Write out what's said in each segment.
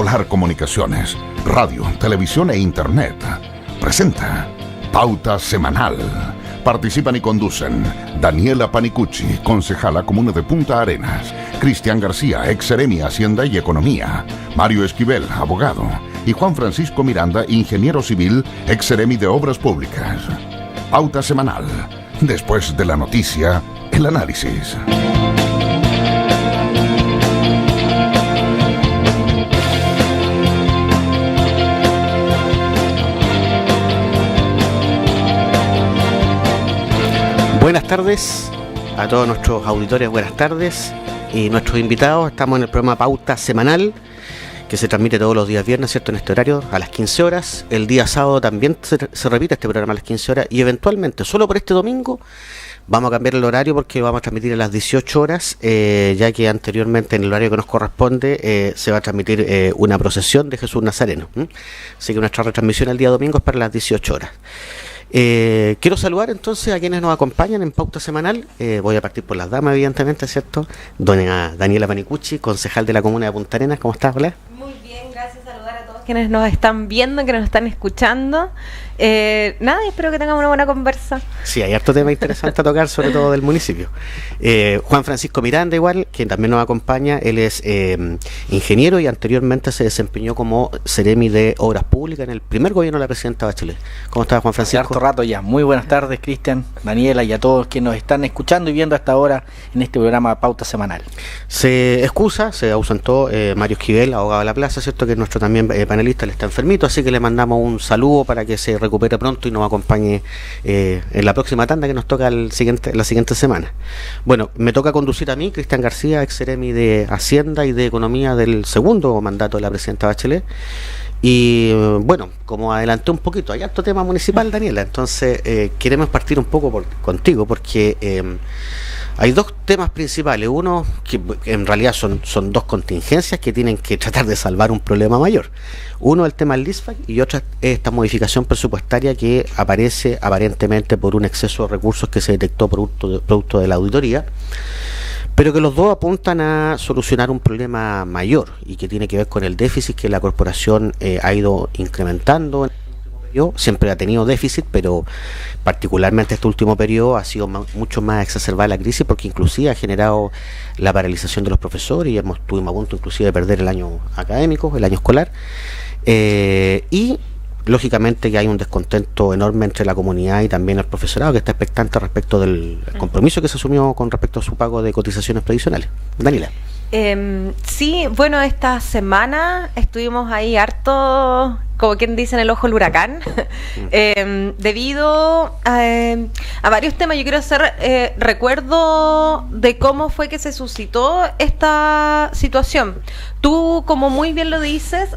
Polar Comunicaciones, radio, televisión e internet, presenta Pauta Semanal. Participan y conducen Daniela Panicucci, concejala comuna de Punta Arenas, Cristian García, ex seremi Hacienda y Economía, Mario Esquivel, abogado, y Juan Francisco Miranda, ingeniero civil, ex seremi de Obras Públicas. Pauta Semanal. Después de la noticia, el análisis. Buenas tardes a todos nuestros auditores, buenas tardes y nuestros invitados. Estamos en el programa Pauta Semanal, que se transmite todos los días viernes, ¿cierto? En este horario, a las 15 horas. El día sábado también se repite este programa a las 15 horas y eventualmente, solo por este domingo, vamos a cambiar el horario porque vamos a transmitir a las 18 horas, ya que anteriormente en el horario que nos corresponde se va a transmitir una procesión de Jesús Nazareno. Así que nuestra retransmisión el día domingo es para las 18 horas. Quiero saludar entonces a quienes nos acompañan en Pauta Semanal. Voy a partir por las damas, evidentemente, ¿cierto? Doña Daniela Panicucci, concejal de la comuna de Punta Arenas. ¿Cómo estás, Hola? Muy bien, gracias. Saludar a todos quienes nos están viendo, que nos están escuchando. Espero que tengamos una buena conversa. Sí, hay harto tema interesante a tocar, sobre todo del municipio. Juan Francisco Miranda, igual, quien también nos acompaña. Él es ingeniero y anteriormente se desempeñó como seremi de Obras Públicas en el primer gobierno de la presidenta Bachelet. ¿Cómo estás, Juan Francisco? Hace harto rato ya. Muy buenas tardes, Cristian, Daniela y a todos quienes nos están escuchando y viendo hasta ahora en este programa Pauta Semanal. Se ausentó Mario Esquivel, abogado de la plaza, ¿cierto? Que es nuestro también panelista, él está enfermito, así que le mandamos un saludo para que se recupere pronto y nos acompañe en la próxima tanda que nos toca la siguiente semana. Bueno, me toca conducir a mí, Cristian García, ex seremi de Hacienda y de Economía del segundo mandato de la presidenta Bachelet. Y bueno, como adelanté un poquito, hay harto tema municipal, Daniela, entonces queremos partir un poco contigo porque hay dos temas principales. Uno, que en realidad son dos contingencias que tienen que tratar de salvar un problema mayor. Uno, el tema del LISFAC, y otra, esta modificación presupuestaria que aparece aparentemente por un exceso de recursos que se detectó producto de la auditoría, pero que los dos apuntan a solucionar un problema mayor y que tiene que ver con el déficit que la corporación ha ido incrementando. Siempre ha tenido déficit, pero particularmente este último periodo ha sido mucho más exacerbada la crisis, porque inclusive ha generado la paralización de los profesores y estuvimos a punto inclusive de perder el año académico, el año escolar, y lógicamente que hay un descontento enorme entre la comunidad y también el profesorado, que está expectante respecto del compromiso que se asumió con respecto a su pago de cotizaciones previsionales. Daniela. Sí, bueno, esta semana estuvimos ahí harto, como quien dice, en el ojo del huracán, debido a varios temas. Yo quiero hacer recuerdo de cómo fue que se suscitó esta situación. Tú, como muy bien lo dices,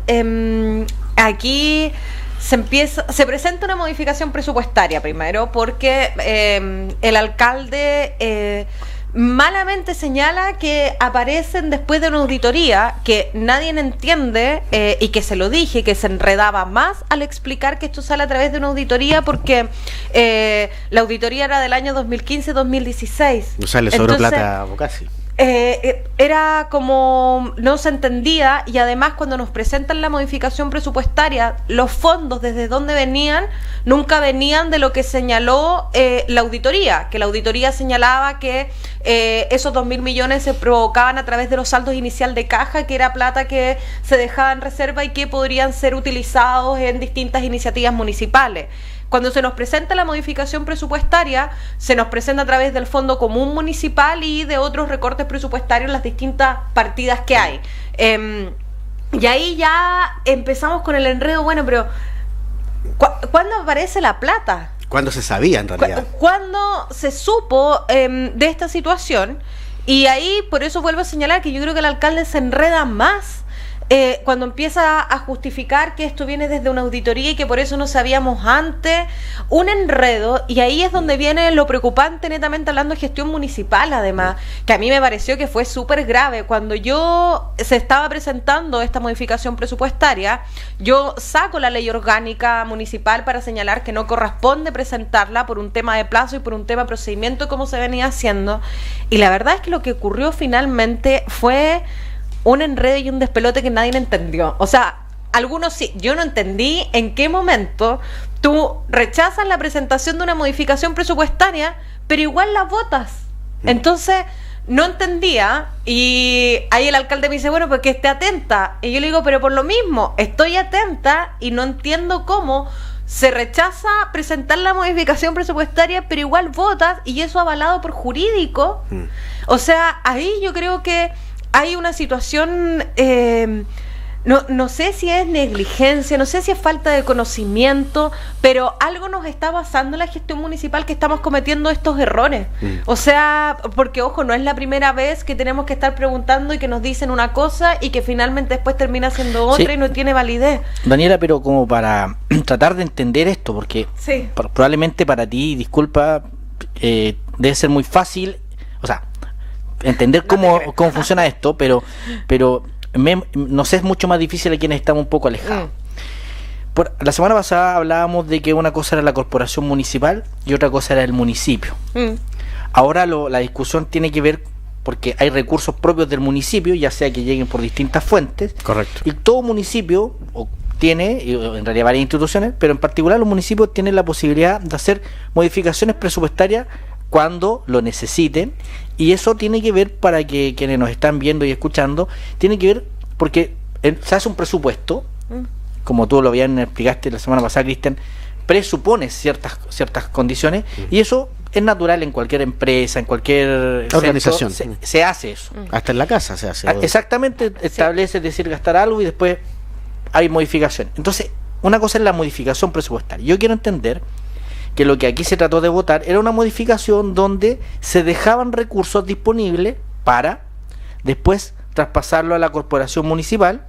aquí se presenta una modificación presupuestaria primero, porque el alcalde malamente señala que aparecen después de una auditoría que nadie entiende, y que se lo dije, que se enredaba más al explicar que esto sale a través de una auditoría, porque la auditoría era del año 2015-2016. O sea, le sobró plata a Bocasi. Era como no se entendía, y además cuando nos presentan la modificación presupuestaria, los fondos desde dónde venían nunca venían de lo que señaló la auditoría, que la auditoría señalaba que esos 2.000 millones se provocaban a través de los saldos inicial de caja, que era plata que se dejaba en reserva y que podrían ser utilizados en distintas iniciativas municipales. Cuando se nos presenta la modificación presupuestaria, se nos presenta a través del Fondo Común Municipal y de otros recortes presupuestarios las distintas partidas que hay. Y ahí ya empezamos con el enredo. Bueno, pero ¿cuándo aparece la plata? ¿Cuándo se sabía, en realidad? ¿Cuándo se supo de esta situación? Y ahí, por eso vuelvo a señalar que yo creo que el alcalde se enreda más cuando empieza a justificar que esto viene desde una auditoría y que por eso no sabíamos antes, un enredo. Y ahí es donde viene lo preocupante, netamente hablando de gestión municipal, además, que a mí me pareció que fue súper grave. Cuando se estaba presentando esta modificación presupuestaria, yo saco la ley orgánica municipal para señalar que no corresponde presentarla por un tema de plazo y por un tema de procedimiento como se venía haciendo, y la verdad es que lo que ocurrió finalmente fue un enredo y un despelote que nadie entendió. O sea, algunos sí, yo no entendí en qué momento tú rechazas la presentación de una modificación presupuestaria, pero igual la votas. Entonces, no entendía, y ahí el alcalde me dice, bueno, pues que esté atenta. Y yo le digo, pero por lo mismo, estoy atenta y no entiendo cómo se rechaza presentar la modificación presupuestaria, pero igual votas, y eso avalado por jurídico. O sea, ahí yo creo que hay una situación, no sé si es negligencia, no sé si es falta de conocimiento, pero algo nos está pasando en la gestión municipal, que estamos cometiendo estos errores. O sea, porque ojo, no es la primera vez que tenemos que estar preguntando y que nos dicen una cosa y que finalmente después termina siendo otra y no tiene validez. Daniela, pero como para tratar de entender esto, porque probablemente para ti, disculpa, debe ser muy fácil, o sea, entender cómo funciona esto, pero no sé, es mucho más difícil a quienes estamos un poco alejados. La semana pasada hablábamos de que una cosa era la corporación municipal y otra cosa era el municipio. Ahora la discusión tiene que ver porque hay recursos propios del municipio, ya sea que lleguen por distintas fuentes. Correcto. Y todo municipio tiene, en realidad varias instituciones, pero en particular los municipios tienen la posibilidad de hacer modificaciones presupuestarias cuando lo necesiten, y eso tiene que ver, para que quienes nos están viendo y escuchando, tiene que ver porque se hace un presupuesto, como tú lo bien explicaste la semana pasada, Cristian, presupone ciertas condiciones, y eso es natural en cualquier empresa, en cualquier organización. Se hace eso. Hasta en la casa se hace. Exactamente, establece, es decir, gastar algo y después hay modificación. Entonces, una cosa es la modificación presupuestaria. Yo quiero entender que lo que aquí se trató de votar era una modificación donde se dejaban recursos disponibles para después traspasarlo a la corporación municipal,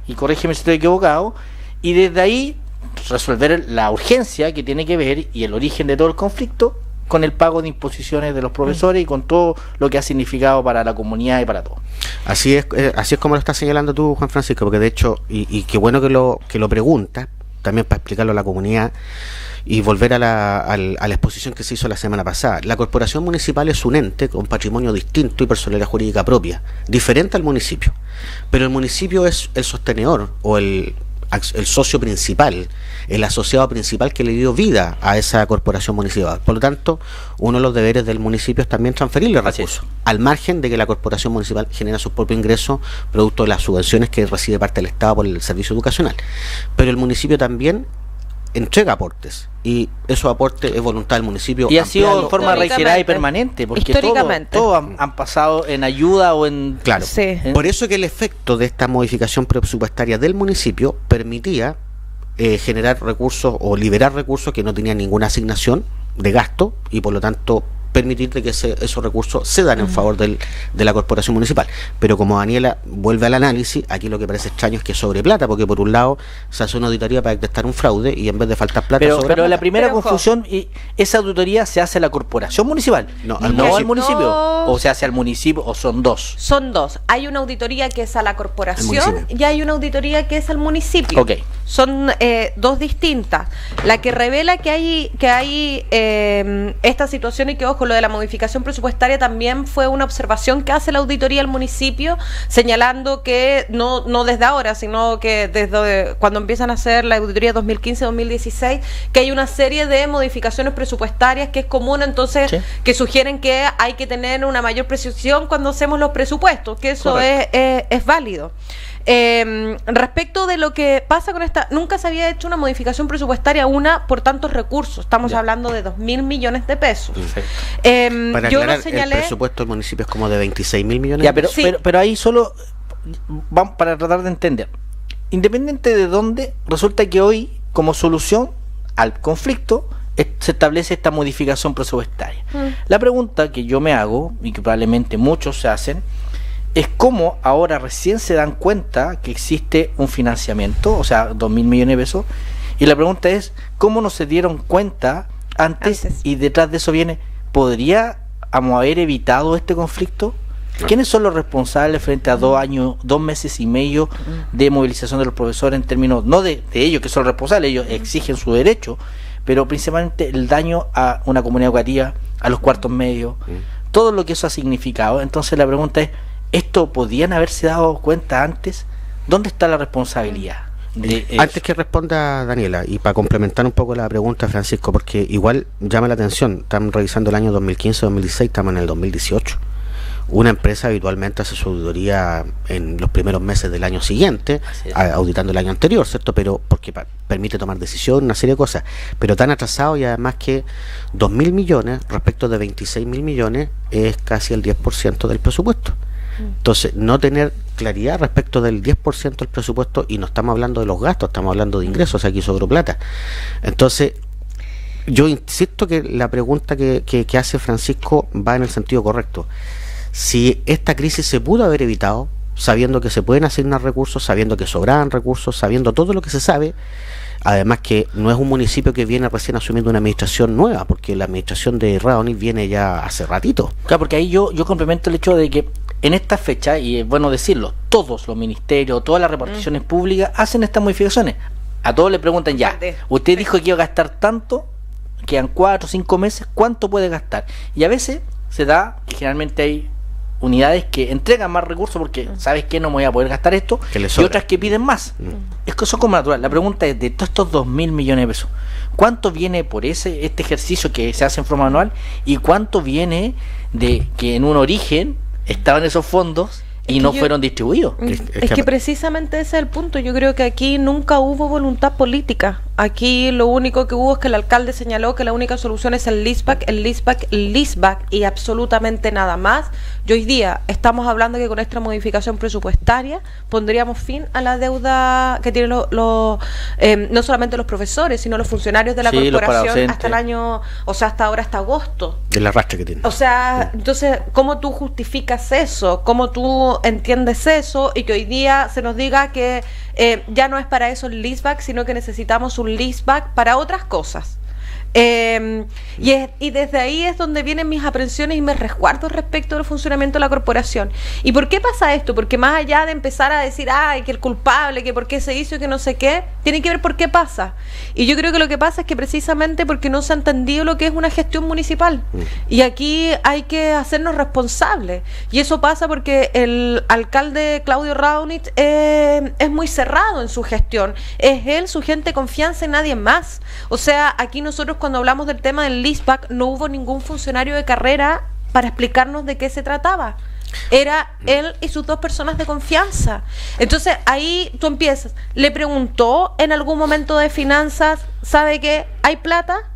y corrígeme si estoy equivocado, y desde ahí resolver la urgencia que tiene que ver y el origen de todo el conflicto con el pago de imposiciones de los profesores y con todo lo que ha significado para la comunidad y para todo. Así es como lo estás señalando tú, Juan Francisco, porque de hecho, y qué bueno que lo preguntas, también para explicarlo a la comunidad y volver a la exposición que se hizo la semana pasada. La corporación municipal es un ente con patrimonio distinto y personalidad jurídica propia, diferente al municipio, pero el municipio es el sostenedor o el socio principal, el asociado principal que le dio vida a esa corporación municipal. Por lo tanto, uno de los deberes del municipio es también transferirle recursos, al margen de que la corporación municipal genera sus propios ingresos producto de las subvenciones que recibe parte del Estado por el servicio educacional. Pero el municipio también entrega aportes, y esos aportes es voluntad del municipio. Y ha sido de forma reiterada y permanente, porque todos han pasado en ayuda o en... Claro, por eso que el efecto de esta modificación presupuestaria del municipio permitía generar recursos o liberar recursos que no tenían ninguna asignación de gasto, y por lo tanto permitir que esos recursos se dan en favor de la corporación municipal. Pero como Daniela vuelve al análisis, aquí lo que parece extraño es que sobre plata, porque por un lado se hace una auditoría para detectar un fraude y en vez de faltar plata pero plata. La primera confusión, esa auditoría se hace a la corporación municipal, no al municipio, o se hace al municipio, o son dos. Son dos. Hay una auditoría que es a la corporación y hay una auditoría que es al municipio. Son dos distintas. La que revela que hay esta situación, y que ojo, lo de la modificación presupuestaria también fue una observación que hace la auditoría al municipio, señalando que no desde ahora, sino que desde cuando empiezan a hacer la auditoría 2015-2016, que hay una serie de modificaciones presupuestarias que es común, entonces que sugieren que hay que tener una mayor precisión cuando hacemos los presupuestos, que eso es válido. Respecto de lo que pasa con esta, nunca se había hecho una modificación presupuestaria por tantos recursos, estamos hablando de 2.000 millones de pesos. Para yo aclarar, lo señalé, el presupuesto del municipio es como de 26.000 millones. Pero ahí solo vamos para tratar de entender, independiente de dónde, resulta que hoy como solución al conflicto se establece esta modificación presupuestaria. La pregunta que yo me hago, y que probablemente muchos se hacen, es cómo ahora recién se dan cuenta que existe un financiamiento, o sea, 2.000 millones de pesos, y la pregunta es, ¿cómo no se dieron cuenta antes? Y detrás de eso viene, ¿podríamos haber evitado este conflicto? ¿Quiénes son los responsables frente a 2 meses y medio de movilización de los profesores, en términos, no de ellos que son responsables, ellos exigen su derecho, pero principalmente el daño a una comunidad educativa, a los cuartos medios, todo lo que eso ha significado? Entonces la pregunta es, ¿Esto podían haberse dado cuenta antes? ¿Dónde está la responsabilidad? Antes que responda Daniela, y para complementar un poco la pregunta, Francisco, porque igual llama la atención, están revisando el año 2015-2016, estamos en el 2018. Una empresa habitualmente hace su auditoría en los primeros meses del año siguiente, auditando el año anterior, ¿cierto? Pero porque permite tomar decisiones, una serie de cosas, pero tan atrasado, y además que 2.000 millones respecto de 26.000 millones es casi el 10% del presupuesto. Entonces, no tener claridad respecto del 10% del presupuesto, y no estamos hablando de los gastos, estamos hablando de ingresos, o sea, aquí sobró plata. Entonces, yo insisto que la pregunta que hace Francisco va en el sentido correcto. Si esta crisis se pudo haber evitado, sabiendo que se pueden asignar recursos, sabiendo que sobraban recursos, sabiendo todo lo que se sabe, además que no es un municipio que viene recién asumiendo una administración nueva, porque la administración de Raonic viene ya hace ratito. Claro, porque ahí yo complemento el hecho de que en esta fecha, y es bueno decirlo, todos los ministerios, todas las reparticiones públicas hacen estas modificaciones. A todos le preguntan ya, usted dijo que iba a gastar tanto, quedan 4 o 5 meses, ¿cuánto puede gastar? Y a veces se da que generalmente hay unidades que entregan más recursos porque sabes que no me voy a poder gastar esto, y otras que piden más. Es que eso es como natural. La pregunta es, de todos estos 2.000 millones de pesos, ¿cuánto viene por este ejercicio que se hace en forma anual, y cuánto viene de que en un origen estaban esos fondos y no fueron distribuidos? Es que precisamente ese es el punto. Yo creo que aquí nunca hubo voluntad política. Aquí lo único que hubo es que el alcalde señaló que la única solución es el leaseback, y absolutamente nada más. Y hoy día estamos hablando que con esta modificación presupuestaria pondríamos fin a la deuda que tienen no solamente los profesores, sino los funcionarios de la corporación hasta el año, o sea, hasta ahora, hasta agosto. Del arrastre que tiene. O sea, entonces, ¿cómo tú justificas eso? ¿Cómo tú entiendes eso? Y que hoy día se nos diga que ya no es para eso el leaseback, sino que necesitamos un leaseback para otras cosas. Y desde ahí es donde vienen mis aprensiones y mis resguardos respecto al funcionamiento de la corporación. ¿Y por qué pasa esto? Porque más allá de empezar a decir, ay, que el culpable, que por qué se hizo, que no sé qué, tiene que ver por qué pasa. Y yo creo que lo que pasa es que precisamente porque no se ha entendido lo que es una gestión municipal. Y aquí hay que hacernos responsables. Y eso pasa porque el alcalde Claudio Raonic es muy cerrado en su gestión. Es él, su gente de confianza y nadie más. O sea, aquí nosotros cuando hablamos del tema del leaseback no hubo ningún funcionario de carrera para explicarnos de qué se trataba. Era él y sus 2 personas de confianza. Entonces ahí tú empiezas. Le preguntó en algún momento de finanzas, ¿sabe qué? ¿Hay plata?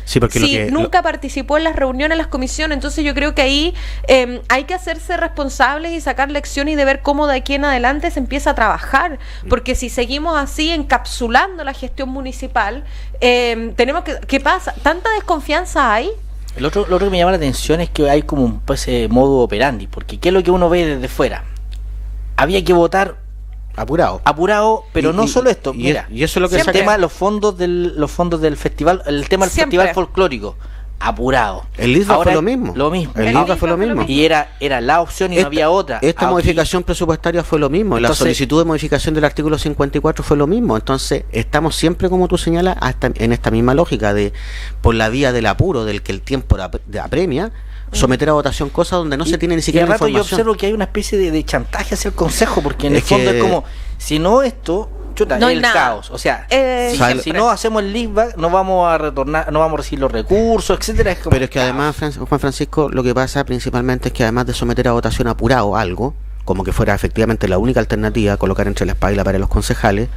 Sí, porque nunca participó en las reuniones, en las comisiones. Entonces yo creo que ahí hay que hacerse responsables y sacar lecciones y de ver cómo de aquí en adelante se empieza a trabajar, porque si seguimos así encapsulando la gestión municipal, tenemos que, ¿qué pasa? ¿Tanta desconfianza hay? Lo otro que me llama la atención es que hay como un modo operandi, porque ¿qué es lo que uno ve desde fuera? Había que votar apurado, pero no solo esto, mira, y eso es lo que el tema de los fondos del festival, el tema del festival folclórico, apurado. El LISBA fue lo mismo. El LISBA fue lo mismo. Y era la opción y no había otra. Esta modificación presupuestaria fue lo mismo. Entonces, la solicitud de modificación del artículo 54 fue lo mismo. Entonces, estamos siempre, como tú señalas, hasta en esta misma lógica de, por la vía del apuro, del que el tiempo apremia, someter a votación cosas donde no se tiene ni siquiera información. Yo observo que hay una especie de chantaje hacia el Consejo, porque en el fondo es como, si no esto, no es el caos. O sea, si no hacemos el leaseback, no vamos a retornar, no vamos a recibir los recursos, etcétera. Pero es que además, Juan Francisco, lo que pasa principalmente es que además de someter a votación apurado algo, como que fuera efectivamente la única alternativa, colocar entre la espada y la pared a los concejales,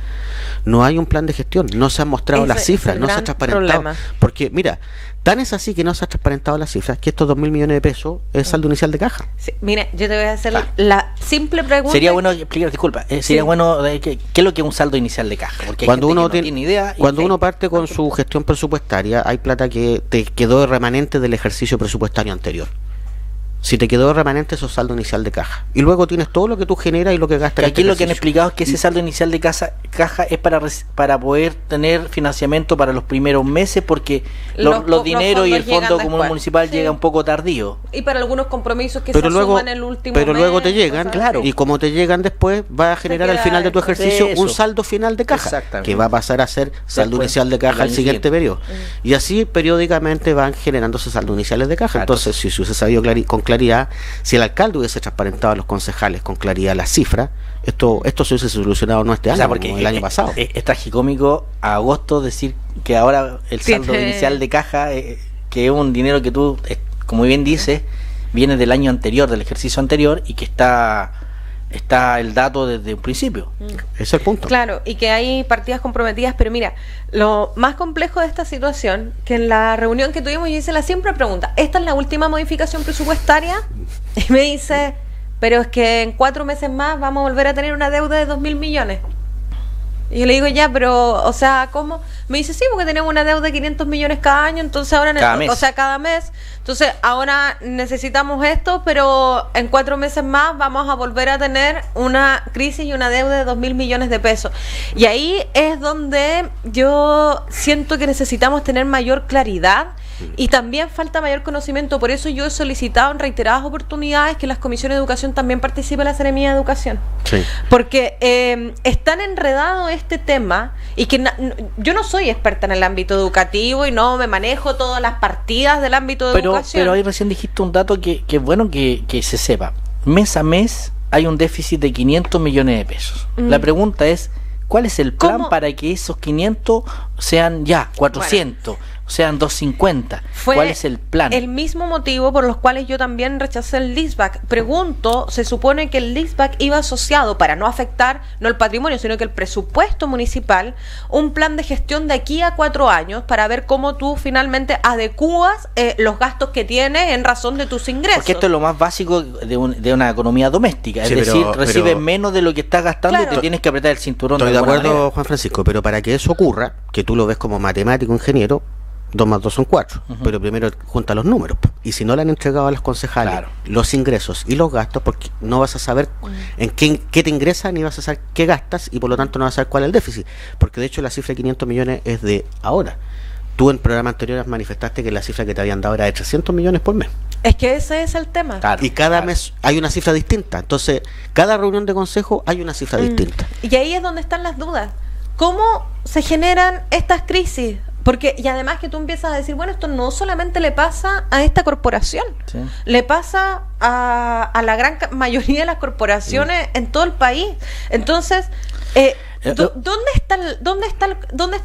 no hay un plan de gestión, no se han mostrado las cifras, no se ha transparentado. Porque, mira, tan es así que no se ha transparentado las cifras que estos 2.000 millones de pesos es saldo inicial de caja. Sí, mira, yo te voy a hacer la simple pregunta. Sería bueno explicar, disculpa, sería bueno, ¿qué es lo que es un saldo inicial de caja? Porque cuando uno no tiene idea. Cuando uno parte con su gestión presupuestaria, hay plata que te quedó de remanente del ejercicio presupuestario anterior. Si te quedó remanente, eso es saldo inicial de caja. Y luego tienes todo lo que tú generas y lo que gastas. Aquí lo que han explicado es que ese saldo inicial de caja es para poder tener financiamiento para los primeros meses, porque los dineros y el fondo común municipal llega un poco tardío. Y para algunos compromisos que se asuman el último mes. Pero luego te llegan, claro. Y como te llegan después, va a generar al final de tu ejercicio un saldo final de caja, que va a pasar a ser saldo inicial de caja al siguiente periodo. Y así periódicamente van generándose saldos iniciales de caja. Entonces, si se hubiese sabido con claridad claridad, si el alcalde hubiese transparentado a los concejales con claridad las cifras, esto se hubiese solucionado no este año, porque como el año pasado. Es tragicómico a agosto decir que ahora el saldo inicial de caja, que es un dinero que tú, como bien dices, viene del año anterior, del ejercicio anterior, y que está el dato desde un principio. Ese es el punto. Claro, y que hay partidas comprometidas, pero mira, lo más complejo de esta situación, que en la reunión que tuvimos yo hice la siempre pregunta, ¿esta es la última modificación presupuestaria? Y me dice, pero es que en 4 meses más vamos a volver a tener una deuda de 2.000 millones. Y yo le digo, ya, pero, o sea, ¿cómo? Me dice, sí, porque tenemos una deuda de 500 millones cada año, entonces ahora, cada mes. Entonces, ahora necesitamos esto, pero en 4 meses más vamos a volver a tener una crisis y una deuda de 2.000 millones de pesos. Y ahí es donde yo siento que necesitamos tener mayor claridad y también falta mayor conocimiento. Por eso yo he solicitado en reiteradas oportunidades que las comisiones de educación también participen en la Seremía de Educación. Sí. Porque es tan enredado este tema y que yo no soy experta en el ámbito educativo y no me manejo todas las partidas del ámbito de educación. Pero ahí recién dijiste un dato que es bueno que se sepa. Mes a mes hay un déficit de 500 millones de pesos. La pregunta es, ¿cuál es el plan para que esos 500 sean ya 400? Bueno, sean 250. ¿Cuál es el plan? El mismo motivo por los cuales yo también rechacé el leaseback. Pregunto, se supone que el leaseback iba asociado, para no afectar no el patrimonio, sino que el presupuesto municipal, un plan de gestión de aquí a 4 años para ver cómo tú finalmente adecuas los gastos que tienes en razón de tus ingresos. Porque esto es lo más básico de una economía doméstica. Sí, es decir, recibes menos de lo que estás gastando, claro, y te tienes que apretar el cinturón. Estoy de acuerdo, Juan Francisco, pero para que eso ocurra, que tú lo ves como matemático, ingeniero, 2 más 2 son 4, pero primero junta los números, y si no le han entregado a los concejales, claro, los ingresos y los gastos, porque no vas a saber en qué te ingresa, ni vas a saber qué gastas, y por lo tanto no vas a saber cuál es el déficit, porque de hecho la cifra de 500 millones es de ahora. Tú en programas anteriores manifestaste que la cifra que te habían dado era de 300 millones por mes. Es que ese es el tema. Claro, y cada mes hay una cifra distinta, entonces cada reunión de consejo hay una cifra distinta. Y ahí es donde están las dudas. ¿Cómo se generan estas crisis? Porque, y además que tú empiezas a decir, bueno, esto no solamente le pasa a esta corporación, sí, le pasa a la gran mayoría de las corporaciones en todo el país. Entonces, ¿dónde está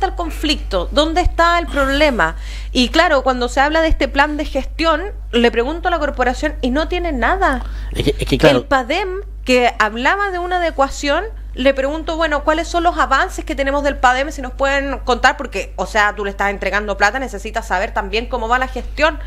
el conflicto? ¿Dónde está el problema? Y claro, cuando se habla de este plan de gestión, le pregunto a la corporación y no tiene nada. Es que claro, el PADEM, que hablaba de una adecuación, le pregunto, bueno, ¿cuáles son los avances que tenemos del PADEM? Si nos pueden contar, porque, o sea, tú le estás entregando plata, necesitas saber también cómo va la gestión.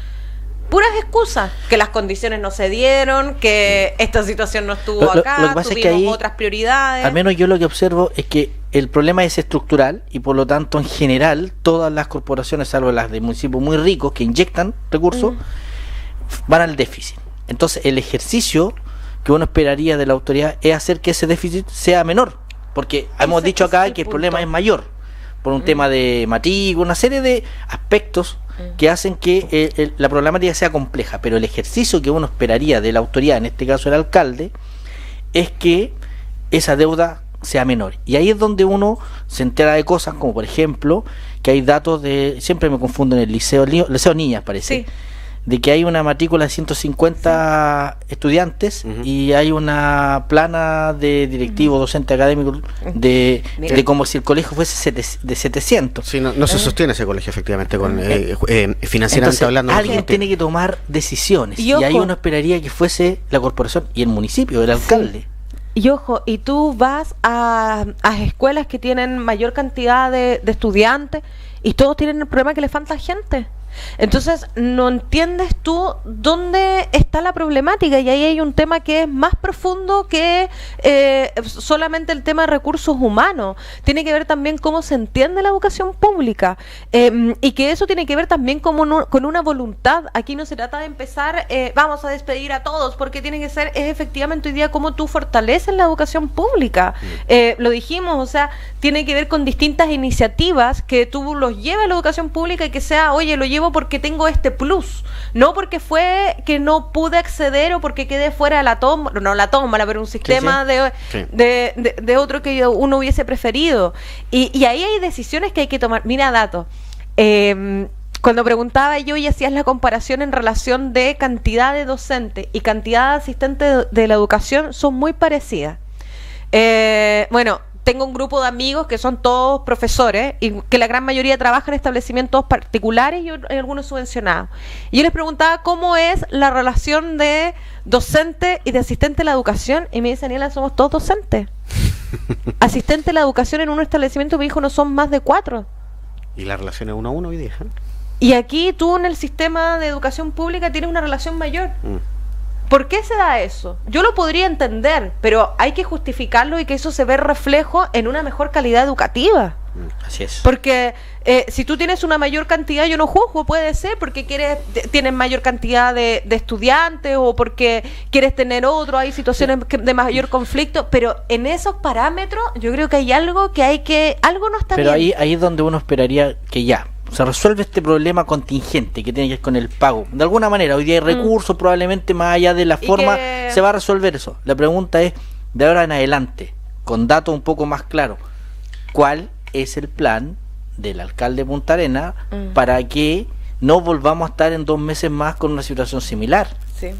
Puras excusas, que las condiciones no se dieron, que esta situación no estuvo acá, lo que pasa tuvimos es que ahí, otras prioridades. Al menos yo lo que observo es que el problema es estructural y por lo tanto en general todas las corporaciones, salvo las de municipios muy ricos que inyectan recursos, van al déficit. Entonces el ejercicio que uno esperaría de la autoridad es hacer que ese déficit sea menor, porque hemos dicho acá que el problema es mayor por un tema de matrícula, una serie de aspectos que hacen que la problemática sea compleja, pero el ejercicio que uno esperaría de la autoridad, en este caso el alcalde, es que esa deuda sea menor. Y ahí es donde uno se entera de cosas como, por ejemplo, que hay datos de, siempre me confundo en el liceo Niñas, parece, sí, de que hay una matrícula de 150 estudiantes y hay una plana de directivo, docente académico de como si el colegio fuese de 700. Sí, no se sostiene ese colegio efectivamente con financieramente. Entonces, hablando. Alguien tiene que tomar decisiones y ahí uno esperaría que fuese la corporación y el municipio, el alcalde. Y ojo, y tú vas a escuelas que tienen mayor cantidad de estudiantes y todos tienen el problema que le falta gente. Entonces no entiendes tú dónde está la problemática, y ahí hay un tema que es más profundo que solamente el tema de recursos humanos. Tiene que ver también cómo se entiende la educación pública, y que eso tiene que ver también con una voluntad. Aquí no se trata de empezar vamos a despedir a todos, porque tiene que ser efectivamente hoy día cómo tú fortaleces la educación pública. Lo dijimos, o sea, tiene que ver con distintas iniciativas que tú los lleves a la educación pública y que sea, oye, lo llevo porque tengo este plus, no porque fue que no pude acceder o porque quedé fuera de la tómbola, pero un sistema de otro que uno hubiese preferido. Y ahí hay decisiones que hay que tomar. Mira, datos. Cuando preguntaba yo y hacías la comparación en relación de cantidad de docentes y cantidad de asistentes de la educación, son muy parecidas. Bueno, tengo un grupo de amigos que son todos profesores y que la gran mayoría trabajan en establecimientos particulares y algunos subvencionados. Y yo les preguntaba cómo es la relación de docente y de asistente de la educación y me dice, Daniela, somos todos docentes. Asistente de la educación en un establecimiento, me dijo, no son más de 4. Y la relación es 1 a 1 hoy día. Y aquí tú en el sistema de educación pública tienes una relación mayor. ¿Por qué se da eso? Yo lo podría entender, pero hay que justificarlo y que eso se ve reflejo en una mejor calidad educativa. Así es. Porque si tú tienes una mayor cantidad, yo no juzgo, puede ser porque tienes mayor cantidad de estudiantes o porque quieres tener otro, hay situaciones de mayor conflicto, pero en esos parámetros yo creo que hay algo algo no está bien. Pero ahí es donde uno esperaría que ya se resuelve este problema contingente que tiene que ver con el pago. De alguna manera, hoy día hay recursos, probablemente más allá de la forma, se va a resolver eso. La pregunta es, de ahora en adelante, con datos un poco más claros, ¿cuál es el plan del alcalde de Punta Arenas para que no volvamos a estar en 2 meses más con una situación similar? Sí.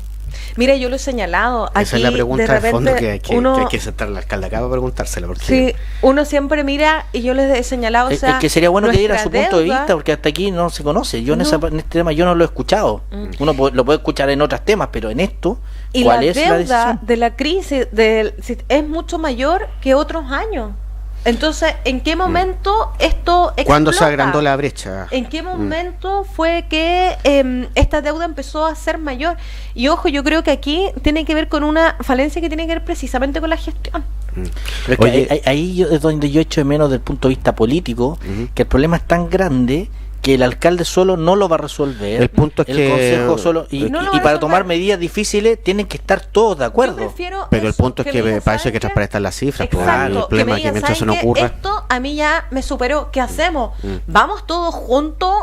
Mira, yo lo he señalado. Esa aquí, es la pregunta de fondo que hay que sentar al alcalde acá para preguntársela. Porque sí, uno siempre mira, y yo les he señalado, o sea, es que sería bueno que diera su punto de deuda, vista, porque hasta aquí no se conoce. Yo en este tema yo no lo he escuchado. Uno lo puede escuchar en otros temas, pero en esto, y ¿cuál la es la deuda decisión? de la crisis es mucho mayor que otros años. Entonces, ¿en qué momento esto explota? ¿Cuándo se agrandó la brecha? ¿En qué momento fue que esta deuda empezó a ser mayor? Y ojo, yo creo que aquí tiene que ver con una falencia que tiene que ver precisamente con la gestión. Pero es que ahí es donde yo echo de menos del punto de vista político, que el problema es tan grande que el alcalde solo no lo va a resolver. El punto es el que consejo solo y para tomar medidas difíciles tienen que estar todos de acuerdo. Pero el punto es que parece que transparentan las cifras. Exacto, el problema es que mientras eso no ocurra, esto a mí ya me superó. ¿Qué hacemos? Vamos todos juntos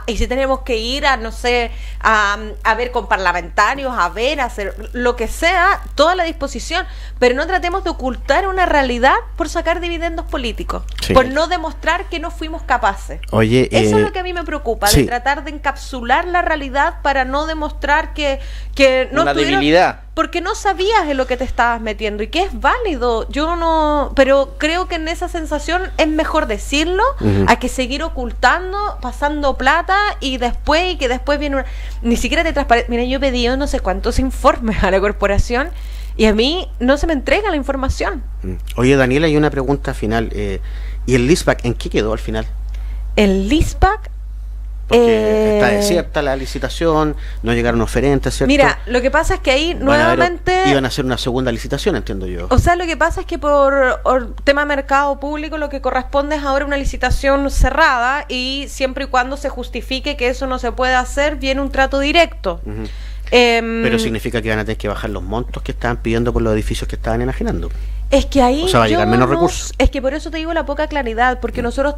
y si tenemos que ir a, no sé, a ver con parlamentarios, a hacer lo que sea, toda la disposición, pero no tratemos de ocultar una realidad por sacar dividendos políticos, por no demostrar que no fuimos capaces. Oye, eso es lo que a mí me preocupa, de tratar de encapsular la realidad para no demostrar que no una debilidad. Porque no sabías en lo que te estabas metiendo y que es válido. Yo no, pero creo que en esa sensación es mejor decirlo a que seguir ocultando, pasando plata y que después viene ni siquiera te transparece. Mira, yo he pedido no sé cuántos informes a la corporación y a mí no se me entrega la información. Oye, Daniela, hay una pregunta final. ¿Y el leaseback en qué quedó al final? El leaseback, porque está desierta la licitación, no llegaron oferentes, ¿cierto? Mira, lo que pasa es que ahí nuevamente iban a hacer una segunda licitación, entiendo yo. O sea, lo que pasa es que por tema mercado público lo que corresponde es ahora una licitación cerrada y siempre y cuando se justifique que eso no se puede hacer, viene un trato directo. Pero significa que van a tener que bajar los montos que estaban pidiendo por los edificios que estaban enajenando. Es que ahí va a llegar menos recursos. Es que por eso te digo la poca claridad, porque nosotros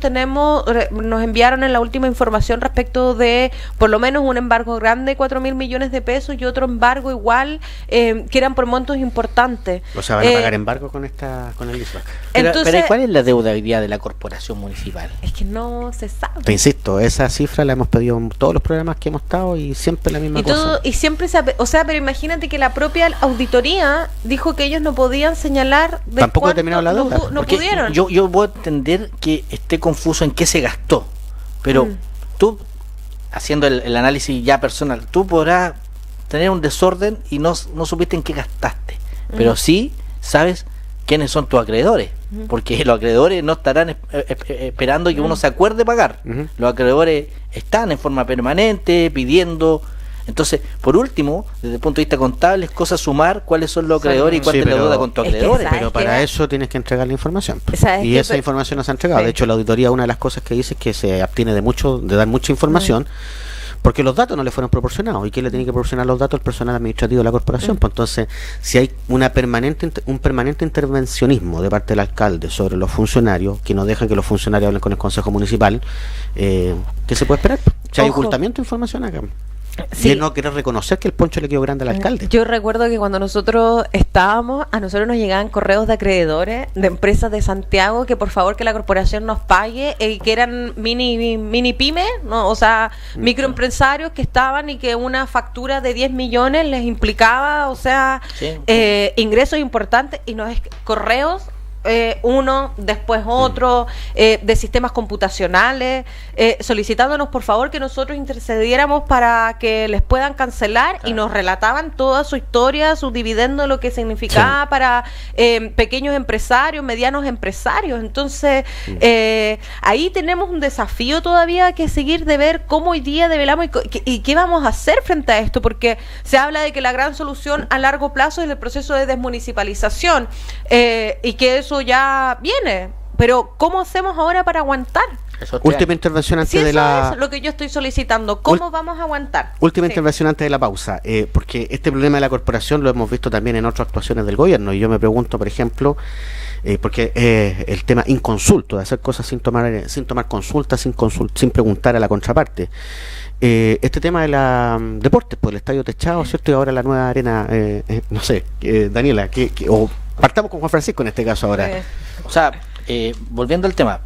nos enviaron en la última información respecto de por lo menos un embargo grande, 4.000 millones de pesos, y otro embargo igual, que eran por montos importantes. O sea, van a pagar embargo con el leaseback. Pero ¿cuál es la deuda hoy día de la corporación municipal? Es que no se sabe. Te insisto, esa cifra la hemos pedido en todos los programas que hemos estado y siempre la misma cosa. Y siempre pero imagínate que la propia auditoría dijo que ellos no podían señalar tampoco he terminado la deuda. No pudieron. Yo puedo entender que esté confuso en qué se gastó, pero tú, haciendo el análisis ya personal, tú podrás tener un desorden y no supiste en qué gastaste, pero sí sabes quiénes son tus acreedores, porque los acreedores no estarán esperando que uno se acuerde pagar. Los acreedores están en forma permanente pidiendo. Entonces, por último, desde el punto de vista contable, es cosa sumar cuáles son los acreedores y cuánta es la deuda con tus acreedores. Pero para eso tienes que entregar la información. Y esa información no se ha entregado. De hecho, la auditoría, una de las cosas que dice es que se abstiene de dar mucha información, porque los datos no le fueron proporcionados. ¿Y quién le tiene que proporcionar los datos? El personal administrativo de la corporación. Pues entonces, si hay un permanente intervencionismo de parte del alcalde sobre los funcionarios, que no dejan que los funcionarios hablen con el consejo municipal, ¿qué se puede esperar? Si hay ocultamiento de información acá. Sí. de no querer reconocer que el poncho le quedó grande al alcalde. Yo recuerdo que cuando nosotros estábamos, a nosotros nos llegaban correos de acreedores de empresas de Santiago que por favor que la corporación nos pague, que eran mini pymes, ¿no? O sea, microempresarios que estaban y que una factura de 10 millones les implicaba, o sea, Sí. Ingresos importantes, y correos, uno, después otro, de sistemas computacionales, solicitándonos por favor que nosotros intercediéramos para que les puedan cancelar, y nos relataban toda su historia, su dividendo, lo que significaba para pequeños empresarios, medianos empresarios. Entonces, ahí tenemos un desafío todavía que seguir, de ver cómo hoy día develamos y qué vamos a hacer frente a esto, porque se habla de que la gran solución a largo plazo es el proceso de desmunicipalización, y que eso ya viene, pero ¿cómo hacemos ahora para aguantar? Última intervención antes Si de eso la... es lo que yo estoy solicitando, ¿cómo vamos a aguantar? Última Sí. intervención antes de la pausa, porque este problema de la corporación lo hemos visto también en otras actuaciones del gobierno, y yo me pregunto, por ejemplo, porque el tema inconsulto, de hacer cosas sin tomar consulta, sin preguntar a la contraparte. Este tema de la deportes, pues el estadio techado, ¿cierto? Y ahora la nueva arena, no sé, Daniela, o partamos con Juan Francisco en este caso ahora. O sea, volviendo al tema,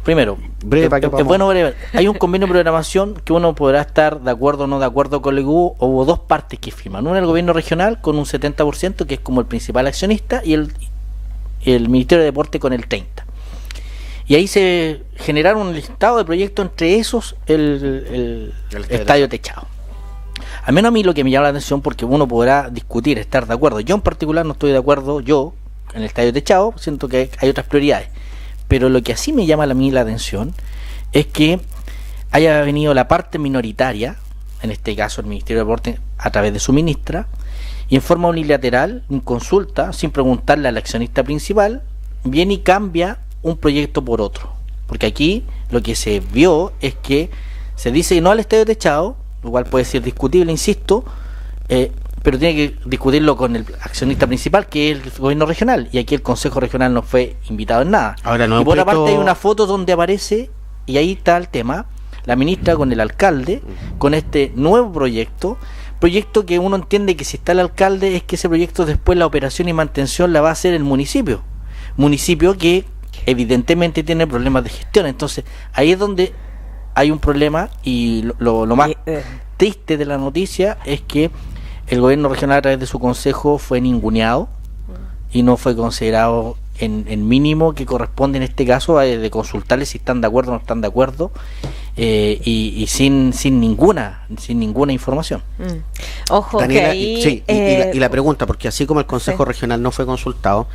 primero, Breve, para que es podamos- bueno breve. Hay un convenio de programación que uno podrá estar de acuerdo o no de acuerdo con el GU. Hubo dos partes que firman. Una, el gobierno regional con un 70%, que es como el principal accionista, y el Ministerio de Deporte con el 30%. Y ahí se generaron un listado de proyectos, entre esos el estadio techado. Al menos a mí lo que me llama la atención, porque uno podrá discutir, estar de acuerdo. Yo en particular no estoy de acuerdo, en el estadio techado, siento que hay otras prioridades. Pero lo que así me llama a mí la atención es que haya venido la parte minoritaria, en este caso el Ministerio de Deporte, a través de su ministra, y en forma unilateral, en consulta, sin preguntarle al accionista principal, viene y cambia un proyecto por otro. Porque aquí lo que se vio es que se dice no al estadio techado, lo cual puede ser discutible, insisto, pero tiene que discutirlo con el accionista principal, que es el gobierno regional, y aquí el Consejo Regional no fue invitado en nada. Ahora, no y es por un otra parte proyecto- hay una foto donde aparece, y ahí está el tema, la ministra con el alcalde, con este nuevo proyecto que uno entiende que si está el alcalde es que ese proyecto después la operación y mantención la va a hacer el municipio que evidentemente tiene problemas de gestión. Entonces ahí es donde hay un problema, y lo más triste de la noticia es que el gobierno regional a través de su consejo fue ninguneado y no fue considerado en el mínimo que corresponde en este caso, de consultarles si están de acuerdo o no están de acuerdo, y sin ninguna información. Ojo, Daniela, que ahí... sí, y la pregunta, porque así como el Consejo Regional no fue consultado,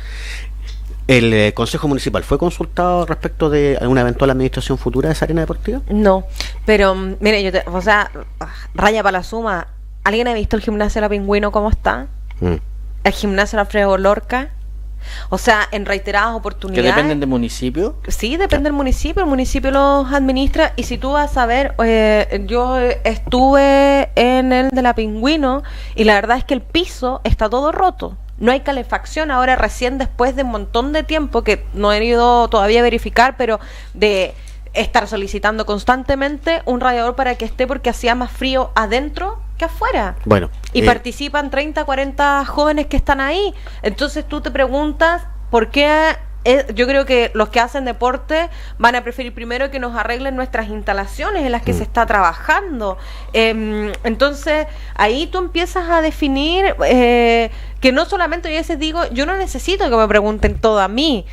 ¿el Consejo Municipal fue consultado respecto de alguna eventual administración futura de esa arena deportiva? No, pero mire, o sea, raya para la suma. ¿Alguien ha visto el gimnasio de la Pingüino cómo está? El gimnasio de Alfredo Lorca. O sea, en reiteradas Que oportunidades. dependen del municipio. Sí, depende del municipio. El municipio los administra. Y si tú vas a ver, yo estuve en el de la Pingüino y la verdad es que el piso está todo roto. No hay calefacción ahora, recién después de un montón de tiempo que no he ido todavía a verificar, pero de estar solicitando constantemente un radiador para que esté, porque hacía más frío adentro que afuera. Bueno, Y participan 30, 40 jóvenes que están ahí. Entonces tú te preguntas por qué. Yo creo que los que hacen deporte van a preferir primero que nos arreglen nuestras instalaciones en las que se está trabajando. Entonces ahí tú empiezas a definir que no solamente, yo a veces digo, yo no necesito que me pregunten todo a mí,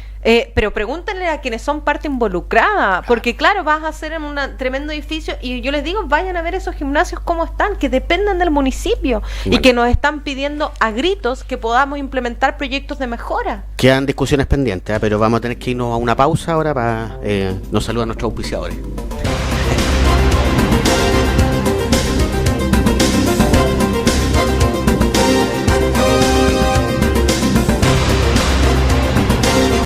pero pregúntenle a quienes son parte involucrada, porque claro, vas a hacer en un tremendo edificio, y yo les digo, vayan a ver esos gimnasios cómo están, que dependen del municipio, y que nos están pidiendo a gritos que podamos implementar proyectos de mejora. quedan discusiones pendientes, pero vamos a tener que irnos a una pausa ahora para nos saludan nuestros auspiciadores.